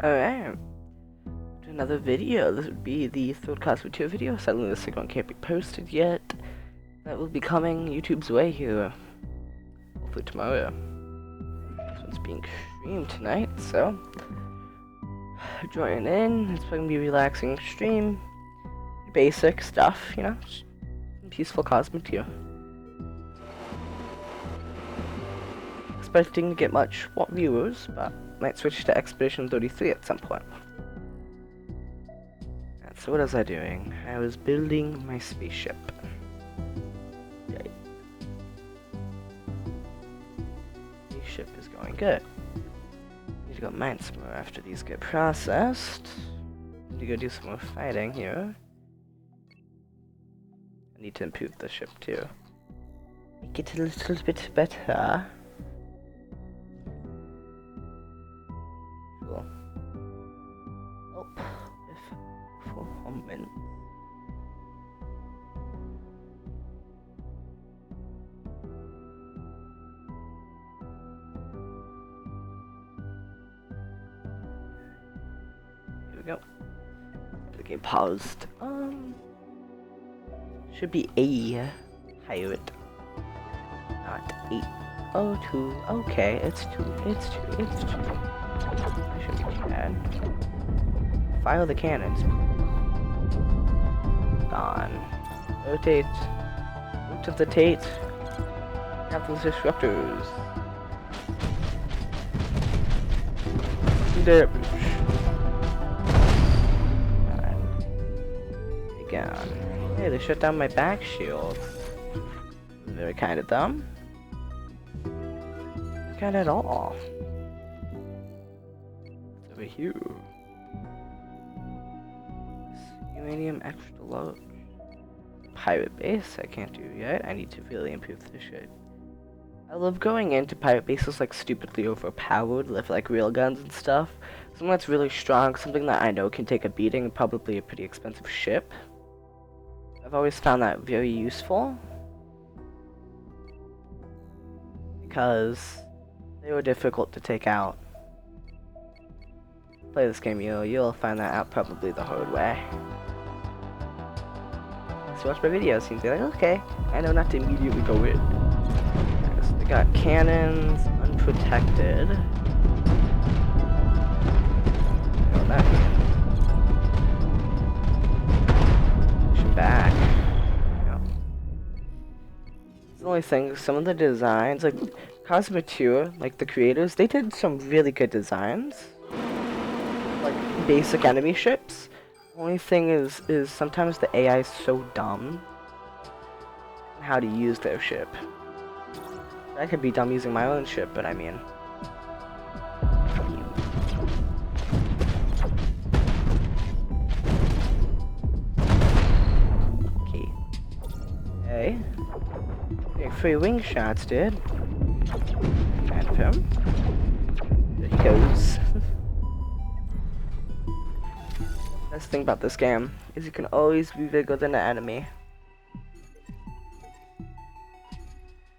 Alright, another video. This would be the third Cosmoteer video. Sadly, the second one can't be posted yet. That will be coming YouTube's way here. Hopefully tomorrow. This one's being streamed tonight, so join in. It's going to be a relaxing stream. Basic stuff, you know? Peaceful Cosmoteer. Expecting to get much viewers, but might switch to Expedition 33 at some point. And so what was I doing? I was building my spaceship. Yay. Spaceship is going good. Need to go mine some more after these get processed. Need to go do some more fighting here. I need to improve the ship too. Make it a little bit better. Cool. Oh, if for a moment. Here we go. The game paused. Should be a pirate, not 802. Okay, it's 2. That shouldn't be too bad. Fire the cannons. Gone. Rotate. Rotate. Have those disruptors. Damage. Gone. Hey, they shut down my back shield. Very kind of them. Kind at all. It's over here. Uranium extra low. Pirate base, I can't do yet. I need to really improve this shit. I love going into pirate bases like stupidly overpowered with like railguns and stuff. Something that's really strong, something that I know can take a beating, and probably a pretty expensive ship. I've always found that very useful because they were difficult to take out. Play this game, you'll find that out probably the hard way. So watch my videos and be like, okay, I know not to immediately go in. So they got cannons, unprotected. Oh, that means. Back. It's the only thing, some of the designs, like Cosmoteer, like the creators, they did some really good designs. Like basic enemy ships. Only thing is sometimes the AI is so dumb on how to use their ship. I could be dumb using my own ship, but I mean. Getting 3 wing shots, dude. And him. There he goes. Best thing about this game is you can always be bigger than the enemy.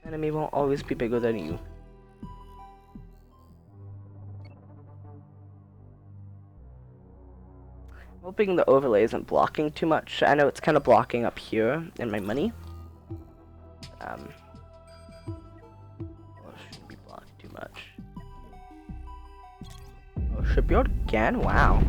Enemy won't always be bigger than you. Hoping the overlay isn't blocking too much. I know it's kind of blocking up here in my money. Shouldn't be blocking too much. Oh, shipyard again? Wow.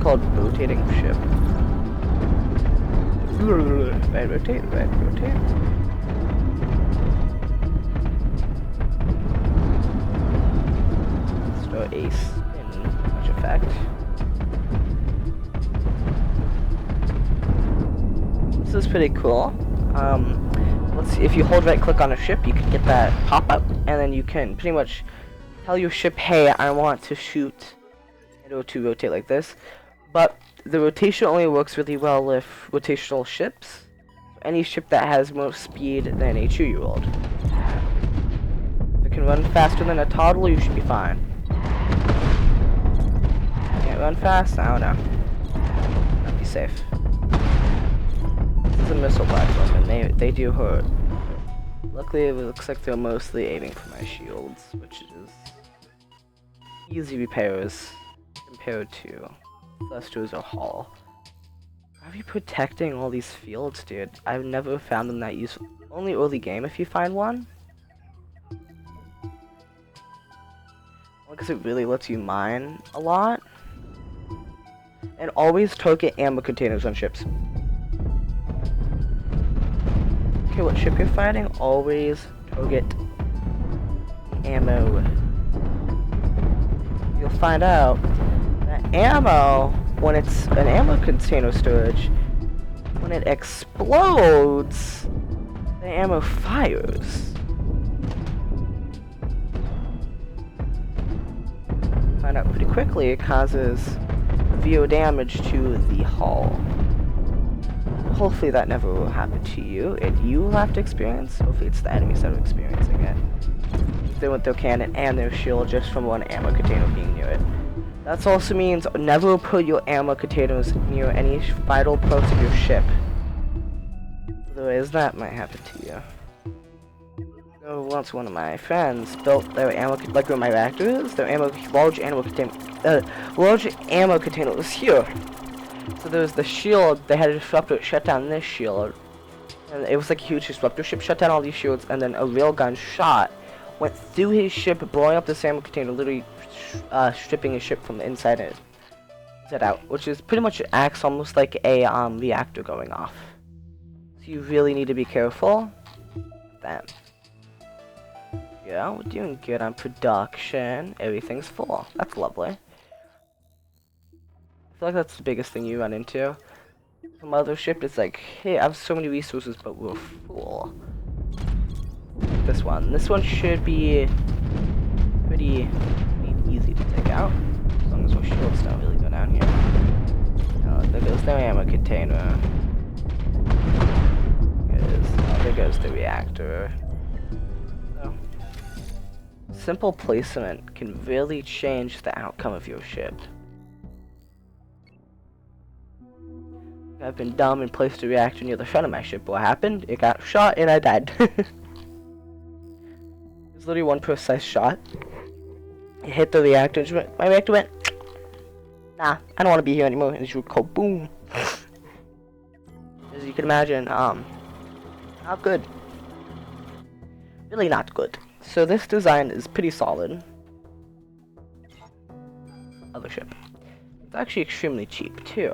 Called rotating ship. Right, rotate. Let's throw ace in much effect. This is pretty cool. Let's see, if you hold right click on a ship, you can get that pop up, and then you can pretty much tell your ship, hey, I want to shoot, and it will to rotate like this. But the rotation only works really well with rotational ships. Any ship that has more speed than a 2-year-old. If it can run faster than a toddler, you should be fine. Can't run fast? I don't know. Not be safe. This is a missile platform, and they do hurt. Luckily, it looks like they're mostly aiming for my shields, which is easy repairs compared to thrusters or hull. How are you protecting all these fields, dude? I've never found them that useful. Only early game if you find one. Because it really lets you mine a lot. And always target ammo containers on ships. Okay, what ship you're fighting, always target ammo. You'll find out that ammo, when it's an ammo container storage, when it explodes, the ammo fires. Find out pretty quickly it causes severe damage to the hull. Hopefully that never will happen to you, and you will have to experience. Hopefully it's the enemies that are experiencing it. They want their cannon and their shield just from one ammo container being near it. That also means never put your ammo containers near any vital parts of your ship. Otherwise that might happen to you. So once one of my friends built their ammo, like where my reactor is, their large ammo container was here. So there was the shield, they had a disruptor, it shut down this shield. And it was like a huge disruptor ship, shut down all these shields, and then a railgun shot went through his ship, blowing up the ammo container, literally stripping his ship from the inside out, which is pretty much acts almost like a reactor going off. So you really need to be careful with that. Yeah, we're doing good on production. Everything's full. That's lovely. I feel like that's the biggest thing you run into. Some mothership is like, hey, I have so many resources, but we're full. This one should be pretty easy to take out, as long as our shields don't really go down here. Oh, there goes the ammo container. There goes the reactor. So, simple placement can really change the outcome of your ship. I've been dumb and placed a reactor near the front of my ship. What happened? It got shot and I died. It was literally one precise shot. It hit the reactor and my reactor went, nah, I don't want to be here anymore. And it just would go boom. As you can imagine, not good. Really not good. So this design is pretty solid. Other ship. It's actually extremely cheap too.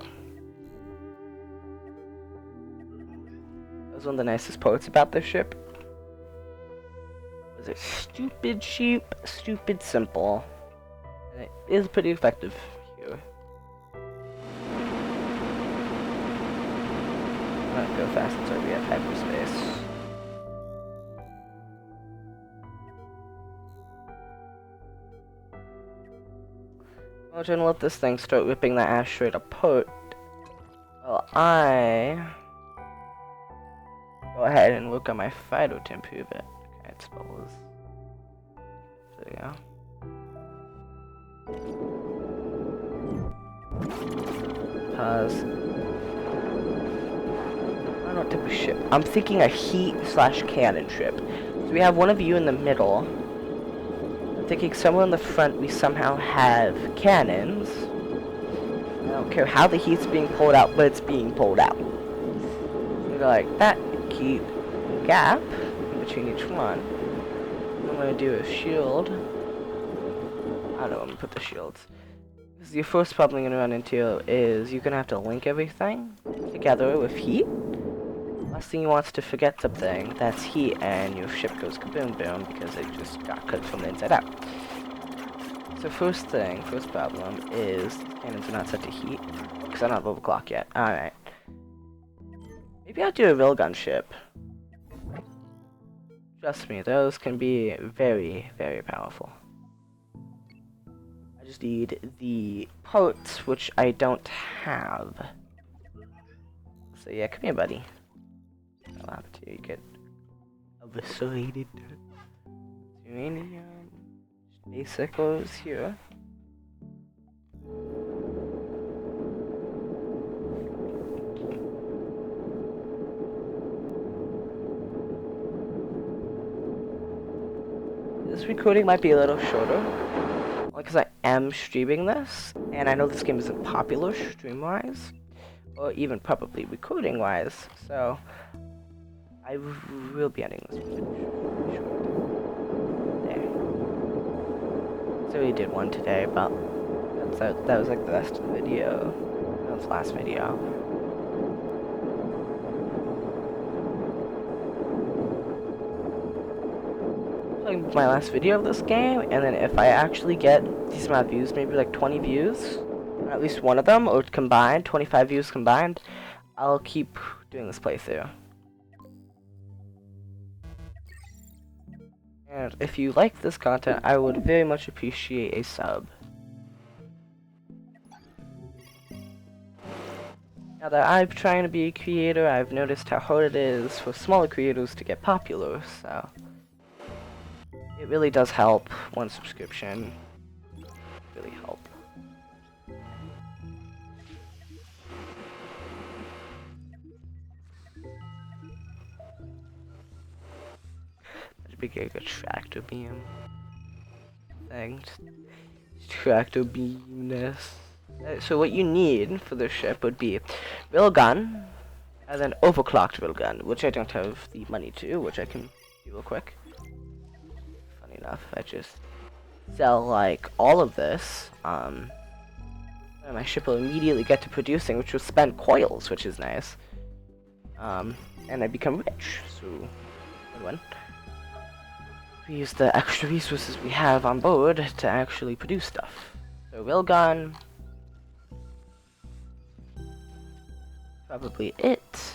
That was one of the nicest parts about this ship. Was it stupid cheap, stupid simple. And it is pretty effective here. Not go fast until we have hyperspace. I'm gonna let this thing start ripping that asteroid apart. Well, I go ahead and look at my fighter to improve it. Okay, it's bubbles. There we go. Pause. I don't know what type of ship. I'm thinking a heat/cannon ship. So we have one of you in the middle. I'm thinking somewhere in the front we somehow have cannons. I don't care how the heat's being pulled out, but it's being pulled out. So like that, keep a gap in between each one. I'm gonna do a shield. I don't know, I'm gonna put the shields. Because your first problem you're gonna run into is you're gonna have to link everything together with heat. Last thing you want is to forget something that's heat and your ship goes kaboom boom because it just got cooked from the inside out. So first problem is cannons are not set to heat because I'm not overclocked yet. Alright. Maybe I'll do a railgun ship. Trust me, those can be very, very powerful. I just need the parts, which I don't have. So yeah, come here, buddy. I'll have to get eviscerated. Uranium. Basic goes here. This recording might be a little shorter, because I am streaming this, and I know this game isn't popular stream-wise, or even probably recording-wise, so I will be ending this video short. There. So we did one today, but that was like the rest of the video. That was the last video. My last video of this game, and then if I actually get these amount of views, maybe like 20 views, at least one of them, or combined, 25 views combined, I'll keep doing this playthrough. And if you like this content, I would very much appreciate a sub. Now that I'm trying to be a creator, I've noticed how hard it is for smaller creators to get popular, so it really does help. One subscription really help. That'd be like a tractor beam thing. Tractor beamness. So what you need for this ship would be railgun, and then overclocked railgun, which I don't have the money to, which I can do real quick. Enough, I just sell like all of this, and my ship will immediately get to producing, which will spend coils, which is nice, and I become rich, so good one. We use the extra resources we have on board to actually produce stuff. So railgun, probably it.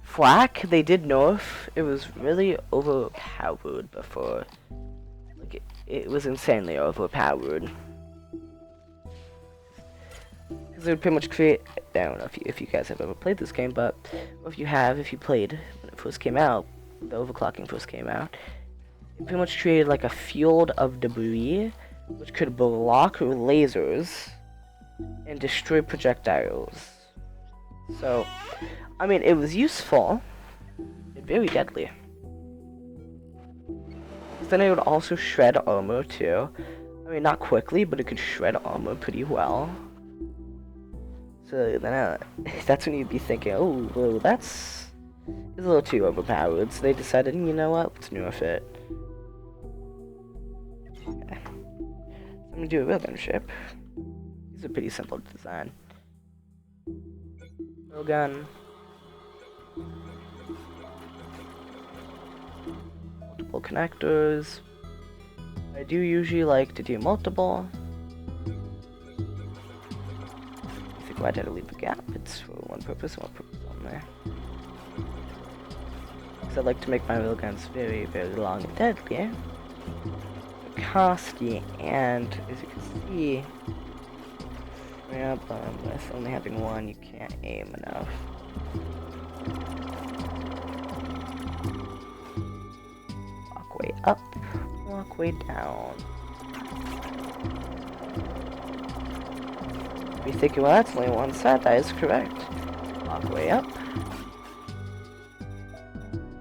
Flak, they did nerf. It was really overpowered before. Like, it was insanely overpowered. Because it would pretty much create, I don't know if you guys have ever played this game, but if you played when it first came out, the overclocking first came out, it pretty much created like a field of debris, which could block lasers and destroy projectiles. So, I mean, it was useful, and very deadly. Then it would also shred armor too. I mean, not quickly, but it could shred armor pretty well. So then that's when you'd be thinking, oh, well, that's a little too overpowered. So they decided, you know what, let's nerf it. Okay. So I'm gonna do a railgun ship. These are pretty simple to design. Railgun. Multiple connectors. I do usually like to do multiple. I think why did I leave a gap? It's for one purpose only. Because I like to make my railguns very, very long and deadly. Costly, and as you can see, with only having one, you can't aim enough. Walk way up, walk way down. You're thinking, well, that's only one set. That is correct. Walk way up,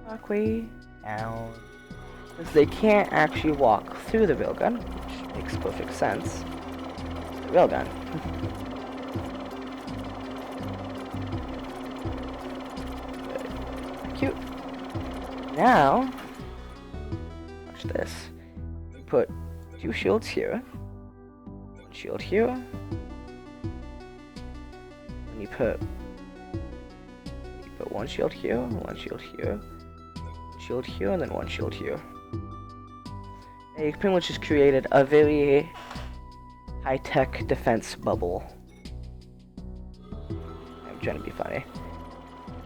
walk way down. Because they can't actually walk through the railgun, which makes perfect sense. The railgun. Cute. Now, watch this. You put two shields here, one shield here, and you put one shield here, one shield here, one shield here, and then one shield here. And you pretty much just created a very high-tech defense bubble. I'm trying to be funny.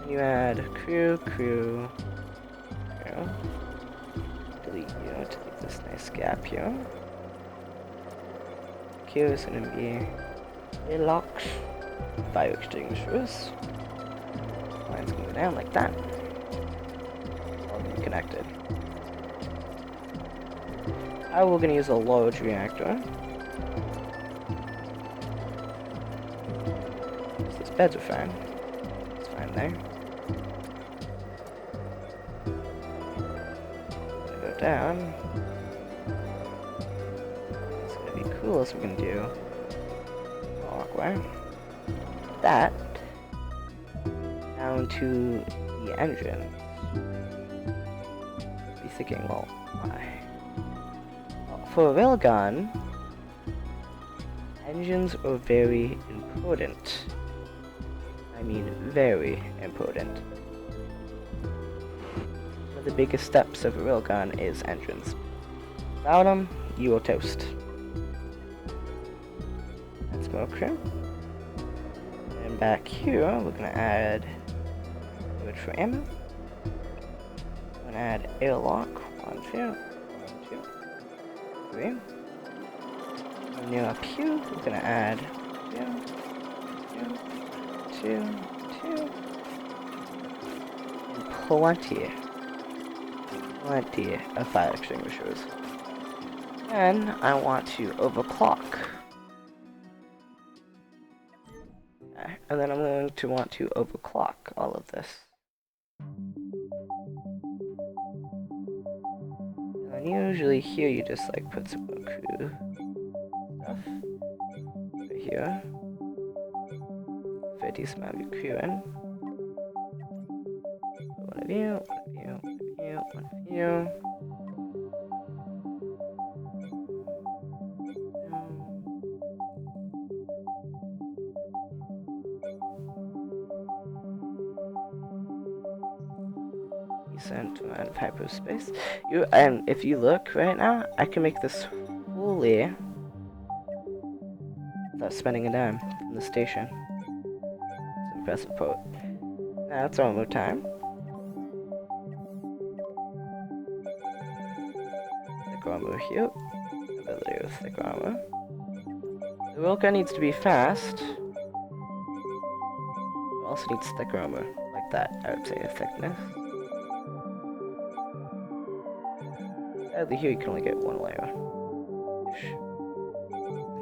And you add crew, delete you to leave this nice gap here. here is gonna be airlocks, fire extinguishers. Lines can go down like that. All be connected. We're gonna use a large reactor. These beds are fine. It's fine there. Gonna go down. It's gonna be cool, so we're gonna do a walkway. That down to the engine. Be thinking, well, why? For a railgun, engines are very important. I mean, very important. One of the biggest steps of a railgun is engines. Without them, you will toast. That's more crew. And back here, we're gonna add wood for ammo. We're gonna add airlock. 1, 2, 1, 2, 3. And then up here, we're gonna add 2, 2, 2. And plenty of fire extinguishers. Then I want to overclock. Okay, and then I'm going to want to overclock all of this. And usually here you just like put some more crew stuff right here. Fit a decent amount of your crew in. One of you, one of you, one of you, one of you. Decent amount of hyperspace. And if you look right now, I can make this fully without spending a dime from the station. It's an impressive quote. Now it's one more time. Thick armor here. Ability with thick armor. The railgun needs to be fast. It also needs thick armor. Like that, I would say, a thickness. Sadly, here you can only get one layer.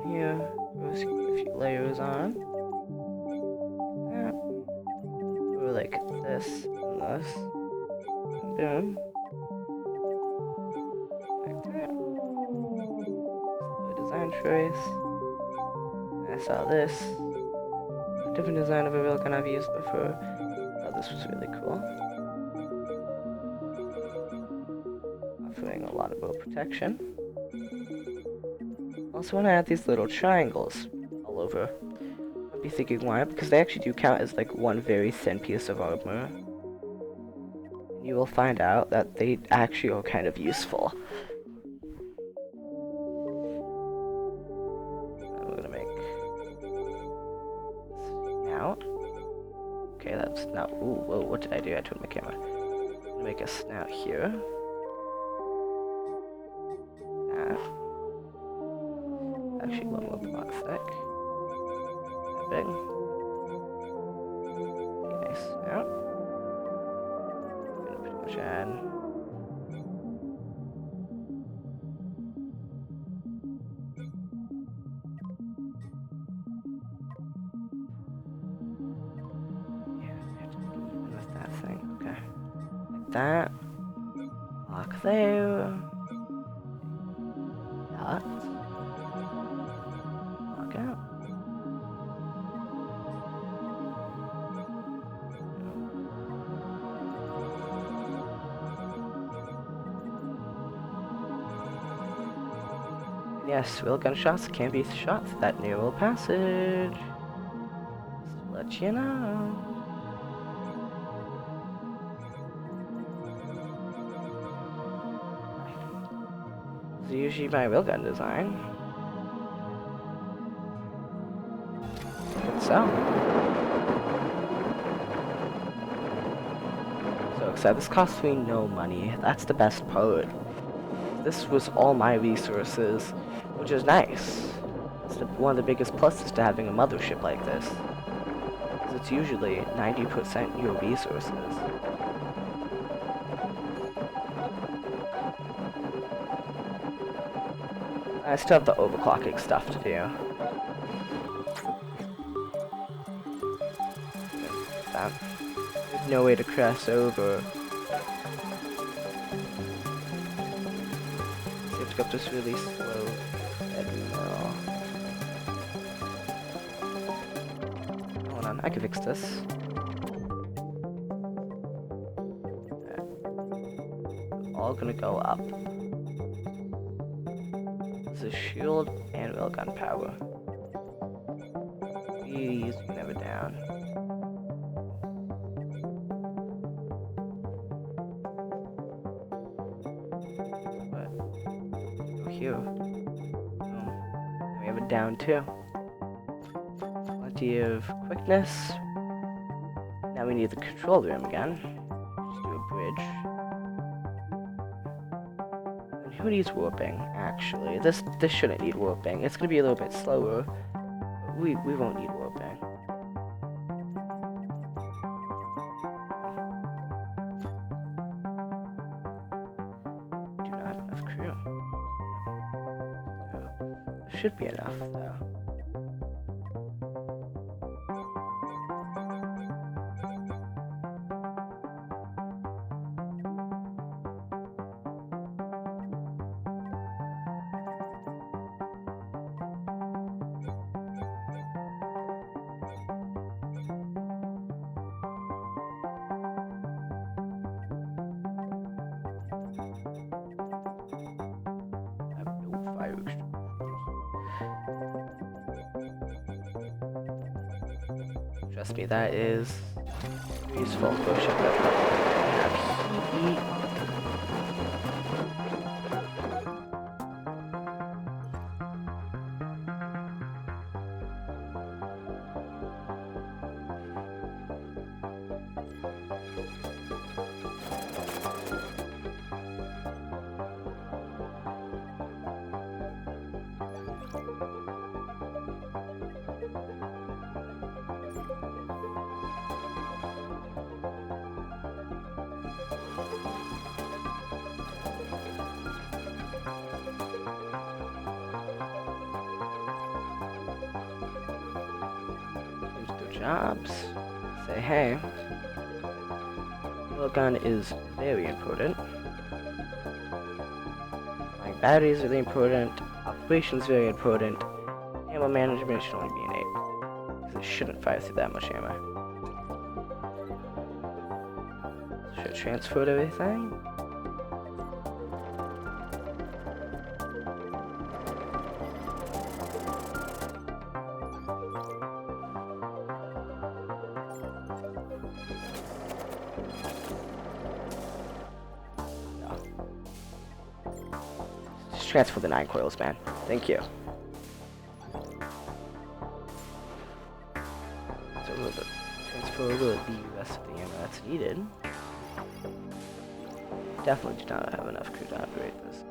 Here, we'll get a few layers on. That. Or like this and this. And boom. Like that. The design choice. I saw this. A different design of a railgun I've used before. Oh, this was really cool. Offering a lot of bow protection. Also want to add these little triangles all over. I'll be thinking why, because they actually do count as like one very thin piece of armor. And you will find out that they actually are kind of useful. And we're gonna make snout. Okay, that's not. Ooh, whoa, what did I do? I turned my camera. I'm gonna make a snout here. Actually, one more block thick. That big. Okay, nice. Now, I'm gonna pretty much add. Yeah, I have to make it even with that thing. Okay. Like that. Block there. Dot. Out. Yes, railgun shots can be shot through that neural passage. Just to let you know. This is usually my railgun design. So excited. This cost me no money. That's the best part. This was all my resources, which is nice. That's one of the biggest pluses to having a mothership like this. Because it's usually 90% your resources. I still have the overclocking stuff to do. There's no way to cross over. So you have to go up this really slow treadmill. Hold on, I can fix this. Okay. All gonna go up. This is shield and railgun power. These never down. Here. We have it down too. Plenty of quickness. Now we need the control room again. Just do a bridge. And who needs warping? Actually, this shouldn't need warping. It's gonna be a little bit slower, but we won't need warping. Do not have enough crew. Should be enough though. I have no fire extinguishers. Trust me, that is useful for a ship that have heat. Jobs. Say hey. Railgun is very important. Like batteries really important. Operations very important. Ammo management should only be an 8. Because it shouldn't fire through that much ammo. Should I transfer everything? Transfer the 9 coils, man. Thank you. So a little bit. Transfer a little the rest of the ammo that's needed. Definitely do not have enough crew to operate this.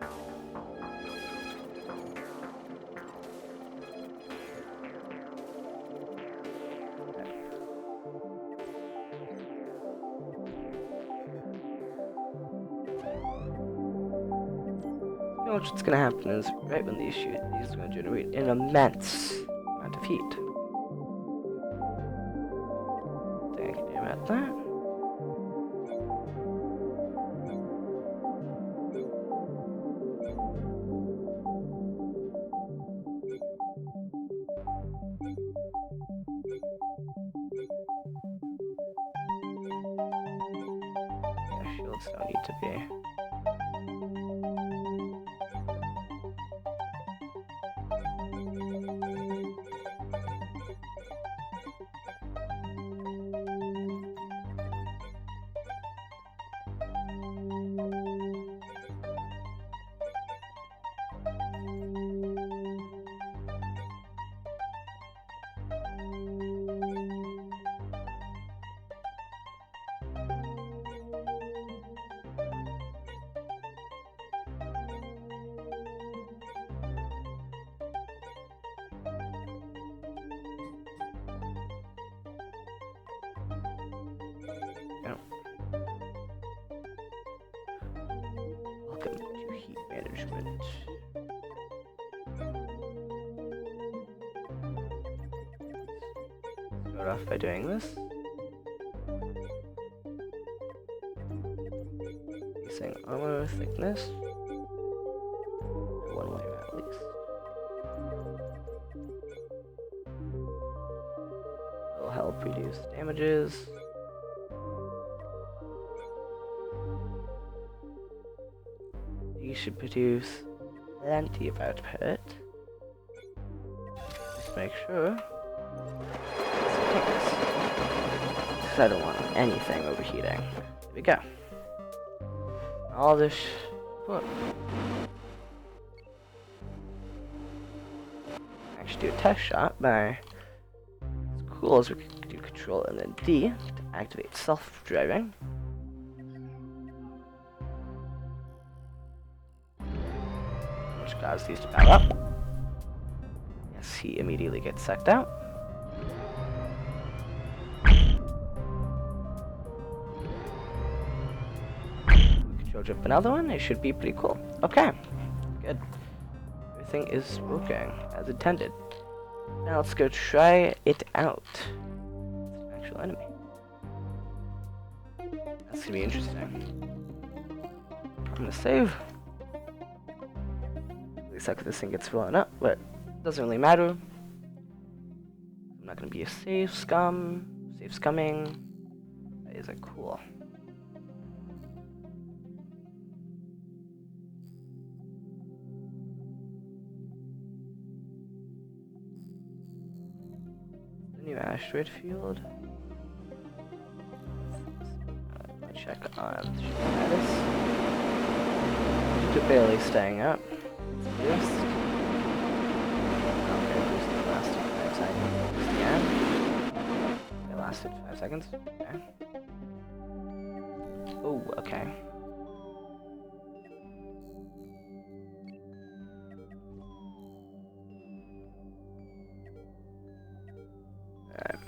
What's going to happen is, right when these shoot, these are going to generate an immense amount of heat. Think I can do about that. Yeah, shields don't need to be. heat management. Start off by doing this. Increasing armor thickness. One layer at least. Will help reduce damages. You should produce plenty of output. Just make sure. Because I don't want anything overheating. There we go. All this. Actually, do a test shot by. As cool as we could do Control and then D to activate self-driving. Which causes these to power up. Yes, he immediately gets sucked out. Control jump another one, it should be pretty cool. Okay, good. Everything is working as intended. Now let's go try it out. It's an actual enemy. That's gonna be interesting. I'm gonna save. Really sucks if this thing gets blown up, but it doesn't really matter. I'm not gonna be a safe scumming. That isn't cool. New asteroid field. Let me check on status. Just barely staying up. Yes. Okay, just the last 5 seconds. Yeah. It lasted 5 seconds. Okay. Oh, okay. Alright.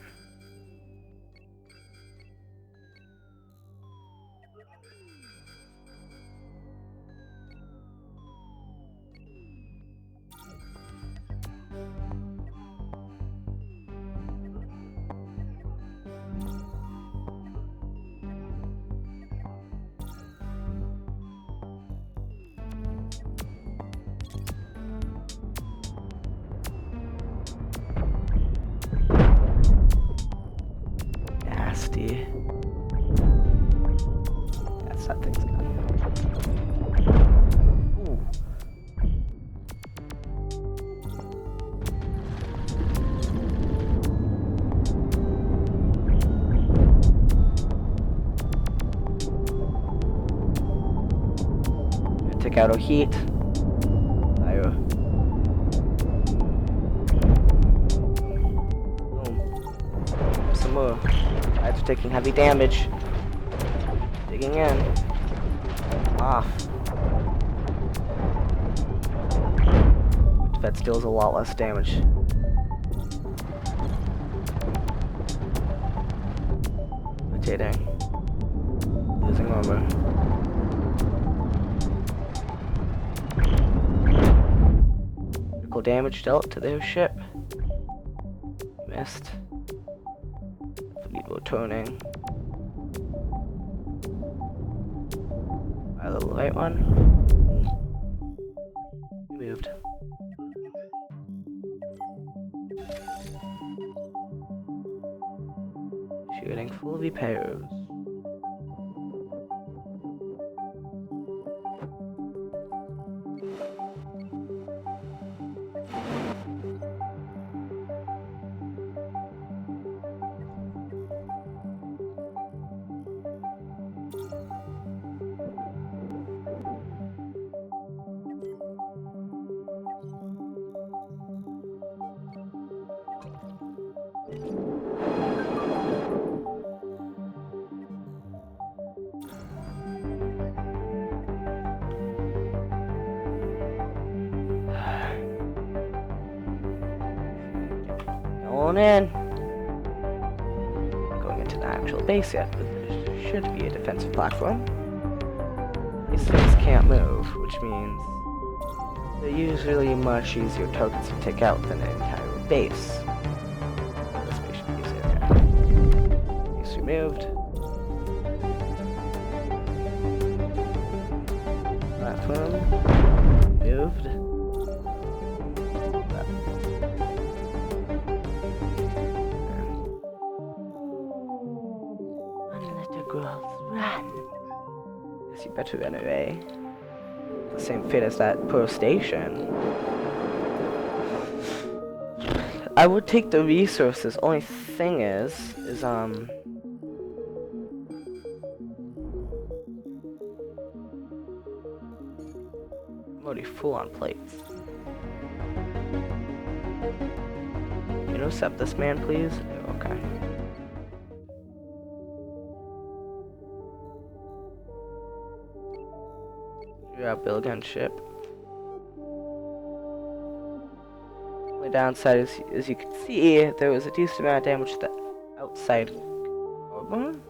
Nasty. That's that thing's gone. Ooh. Take out our heat. Fire. Boom. Some more. Guys are taking heavy damage. Digging in. Off. That deals a lot less damage. Rotating. Losing armor. Critical damage dealt to their ship. Missed. Need more toning. A little light one. Moved. Shooting full repairs. Going in. Not going into the actual base yet, but there should be a defensive platform. these things can't move, which means they're usually much easier targets to take out than an entire base. This base should be easier, okay. Base removed. Platform moved. Run, little girls, run! Guess you better run away. The same fate as that poor station. I would take the resources. Only thing is I'm already full on plates. Can you intercept this man, please? Oh, okay. You're our Billigan ship. The downside is, as you can see, there was a decent amount of damage to the outside carbon.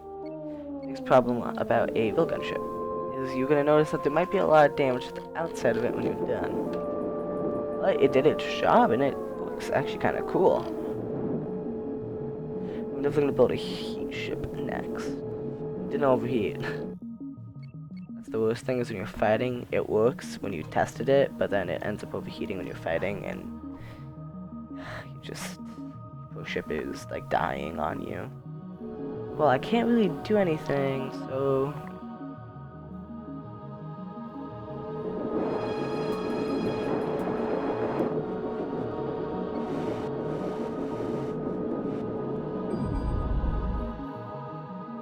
Next problem about a Billigan ship is you're gonna notice that there might be a lot of damage to the outside of it when you're done. But it did its job and it looks actually kind of cool. I'm definitely gonna build a heat ship next. Didn't overheat. That's the worst thing is when you're fighting, it works when you tested it, but then it ends up overheating when you're fighting and your ship is like dying on you. Well, I can't really do anything, so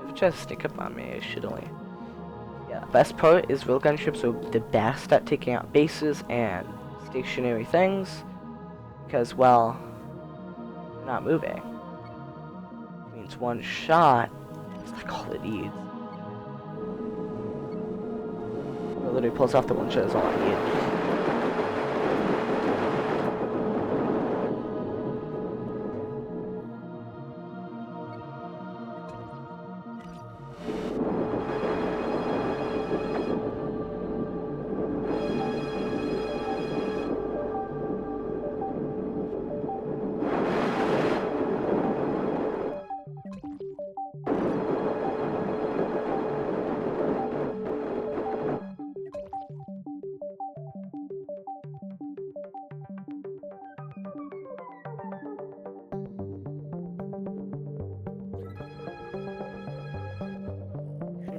if it tries to sneak up on me, it should only. Yeah, the best part is railgun ships are the best at taking out bases and stationary things because, well, they're not moving. It means one shot is like all it needs. It literally pulls off the one shot is all I need.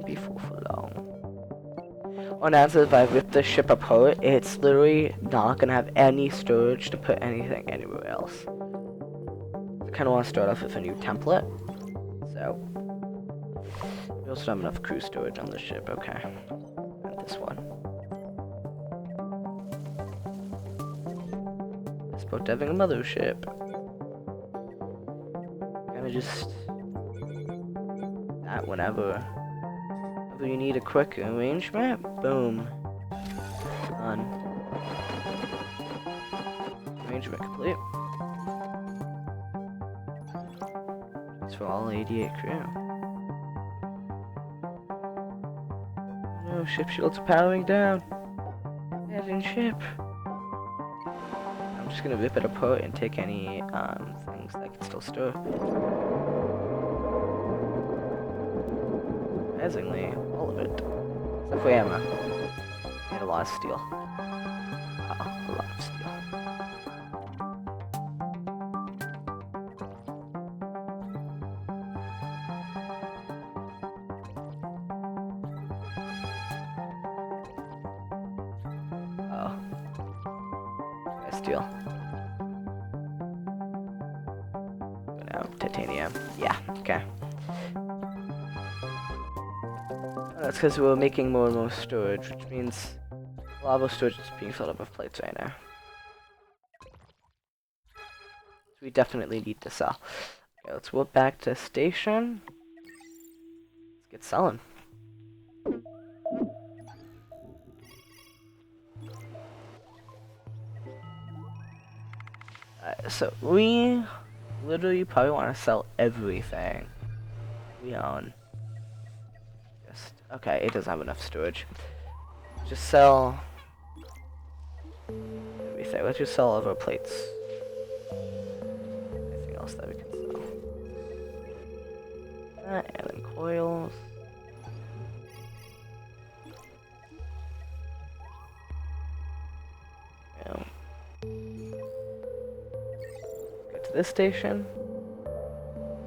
Before for long. On answer, if I rip the ship apart, it's literally not gonna have any storage to put anything anywhere else. I kinda wanna start off with a new template. So we also have enough crew storage on the ship, okay. And this one. It's about having a mothership. Kinda just that whenever you need a quick arrangement, boom. Done. Arrangement complete. It's for all 88 crew. No, ship shields are powering down. Heading ship. I'm just gonna rip it apart and take any things that can still store. Surprisingly, all of it. Except for ammo. And a lot of steel. A lot of steel. Oh. Steel. No, titanium. Yeah, okay. That's because we're making more and more storage, which means a lot of our storage is being filled up with plates right now. So we definitely need to sell. Okay, let's walk back to station. Let's get selling. So we literally probably want to sell everything we own. Okay, it doesn't have enough storage. Just sell everything. Let's just sell all of our plates. Anything else that we can sell? That, and then coils. Yeah. Go to this station.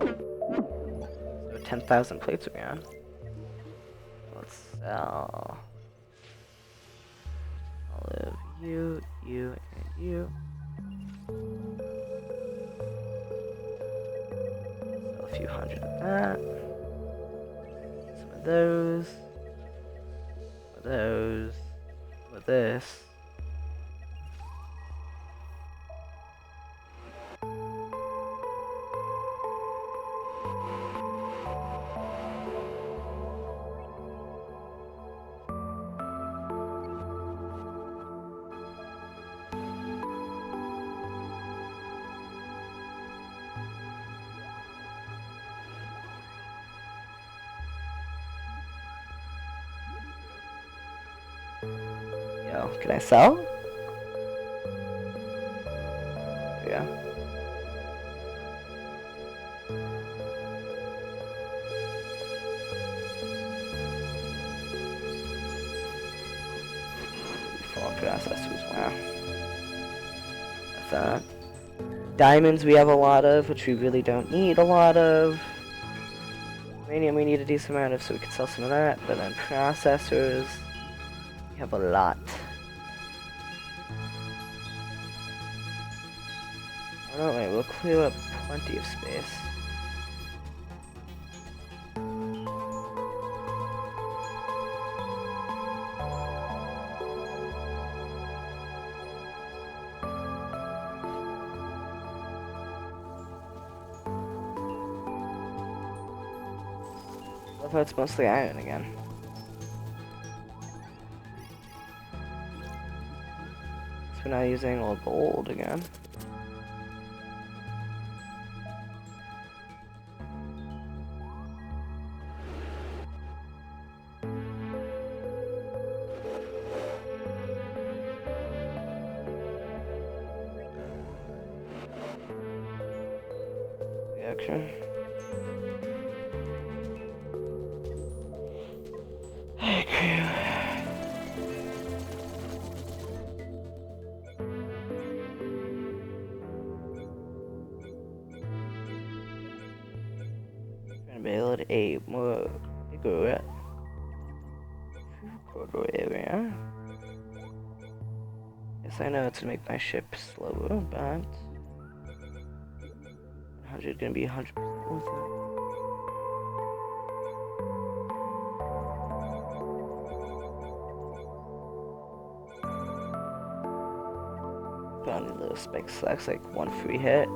So 10,000 plates around. Let's sell olive, you, and you. Sell a few hundred of that. Some of those. Some of those. Some of this. Yo, can I sell? Yeah. Full processors, wow. That's that. Diamonds we have a lot of, which we really don't need a lot of. Uranium we need a decent amount of, so we can sell some of that. But then processors, we have a lot. Oh no, wait, we'll clear up plenty of space. I love how it's mostly iron again. So we're not using all gold again. Reaction. Build a more bigger corridor area. Yes, I know it's to make my ship slower, but 100 gonna be 100% worth it. Found a little spec slacks, like one free hit.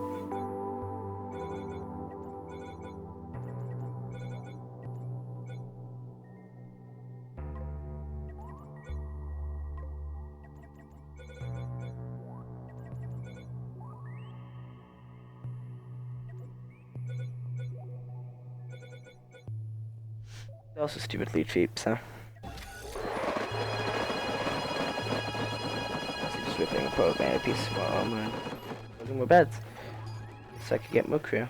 They're also stupidly cheap, so. Just ripping apart a piece of armor and building more beds. So I could get more crew.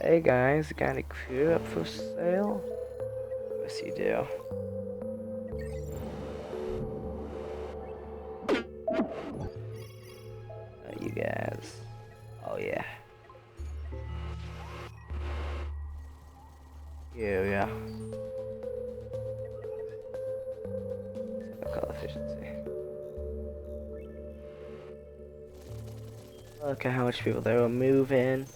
Hey guys, got a crew up for sale? Yes you do. You guys. Oh yeah. Yeah. Call efficiency. Look at how much people there will move in.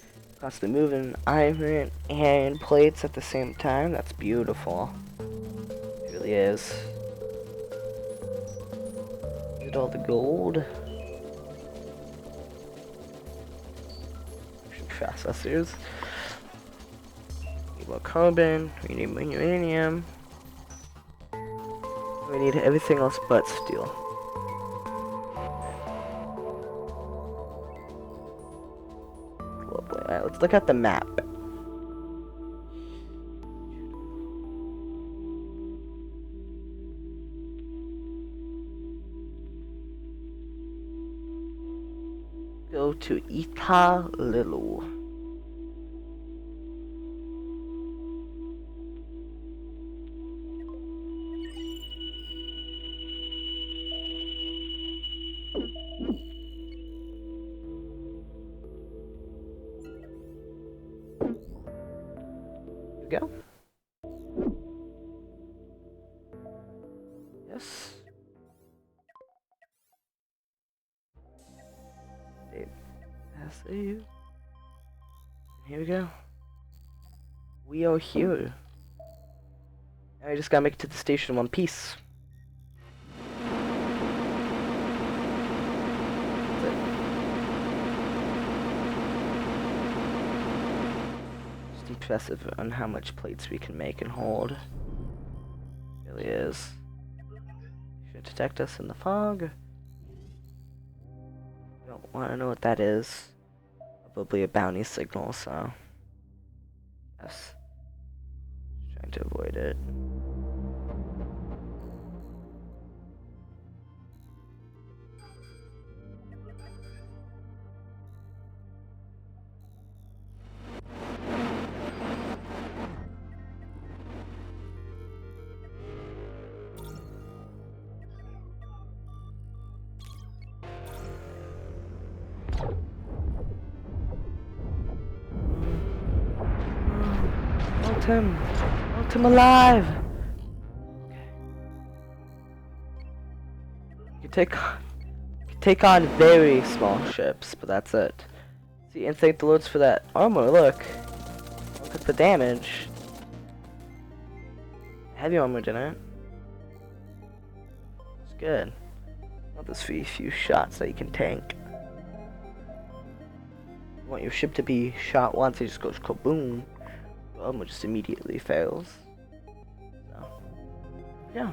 Constantly moving iron and plates at the same time. That's beautiful. It really is. Look at all the gold. Processors. We need more carbon. We need more uranium. We need everything else but steel. let's look at the map. Go to Ita-Lilu. Go. Yes. SAU. Here we go. We are here. Now we just gotta make it to the station in one piece. That's it. Just impressive on how much plates we can make and hold. It really is. Should detect us in the fog. Don't want to know what that is. Probably a bounty signal, so yes. Just trying to avoid it. Hold him alive. Okay. You can take on very small ships, but that's it. See, and thank the lords for that armor. Look at the damage. Heavy armor didn't. It's good. Want this for a few shots that you can tank. You want your ship to be shot once, it just goes kaboom. Armor just immediately fails. So, yeah.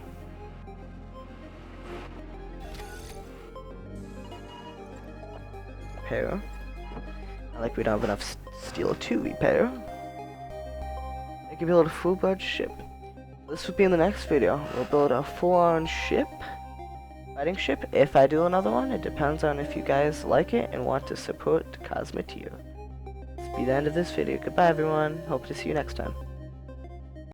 Repair. I like we don't have enough steel to repair. I can build a full-blood ship. This would be in the next video. We'll build a full-on ship. Fighting ship. If I do another one, it depends on if you guys like it and want to support Cosmoteer. This will be the end of this video. Goodbye everyone. Hope to see you next time.